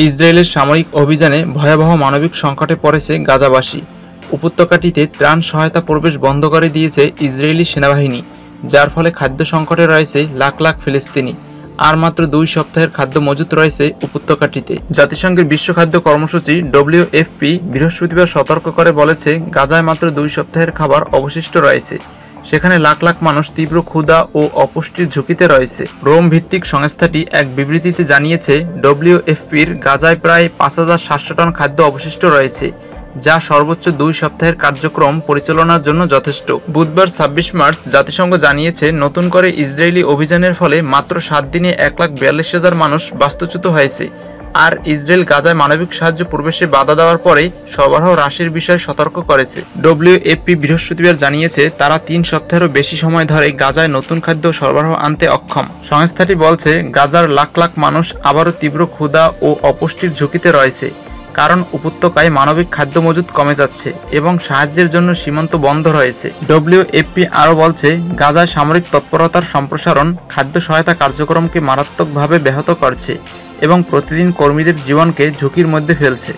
ইসরায়েলের সামরিক অভিযানে ভয়াবহ মানবিক সংকটে পড়েছে গাজাবাসী। উপত্যকাটিতে ত্রাণ সহায়তা প্রবেশ বন্ধ করে দিয়েছে ইসরায়েলি সেনাবাহিনী, যার ফলে খাদ্য সংকটে রয়েছে লাখ লাখ ফিলিস্তিনি। আর মাত্র 2 সপ্তাহের খাদ্য মজুত রয়েছে উপত্যকাটিতে। জাতিসংঘের বিশ্ব খাদ্য কর্মসূচি WFP বৃহস্পতিবার সতর্ক করে বলেছে, গাজায় মাত্র 2 সপ্তাহের খাবার অবশিষ্ট রয়েছে। সেখানে লাখ লাখ মানুষ তীব্র ক্ষুধা ও অপুষ্টির ঝুঁকিতে রয়েছে। রোম ভিত্তিক সংস্থাটি এক বিবৃতিতে জানিয়েছে, WFPর গাজায় প্রায় 5700 টন খাদ্য অবশিষ্ট রয়েছে, যা সর্বোচ্চ 2 সপ্তাহের কার্যক্রম পরিচালনার জন্য যথেষ্ট। বুধবার 26 মার্চ জাতিসংঘ জানিয়েছে, নতুন করে ইসরায়েলি অভিযানের ফলে মাত্র 7 দিনে 1,42,000 মানুষ বাস্তুচ্যুত হয়েছে। আর ইসরায়েল গাজায় মানবিক সাহায্য প্রবেশে বাধা দেওয়ার পরে সরবরাহ হ্রাসের বিষয়ে সতর্ক করেছে। WFP বৃহস্পতিবার জানিয়েছে, তারা 3 সপ্তাহেরও বেশি সময় ধরে গাজায় নতুন খাদ্য সরবরাহ আনতে অক্ষম। সংস্থাটি বলছে, গাজার লাখ লাখ মানুষ আবারও তীব্র ক্ষুধা ও অপুষ্টির ঝুঁকিতে রয়েছে, কারণ উপত্যকায় মানবিক খাদ্য মজুত কমে যাচ্ছে এবং সাহায্যের জন্য সীমান্ত বন্ধ রয়েছে। WFP আরও বলছে, গাজায় সামরিক তৎপরতার সম্প্রসারণ খাদ্য সহায়তা কার্যক্রমকে মারাত্মকভাবে ব্যাহত করছে এবং প্রতিদিন কর্মীদের জীবনকে ঝুঁকির মধ্যে ফেলছে।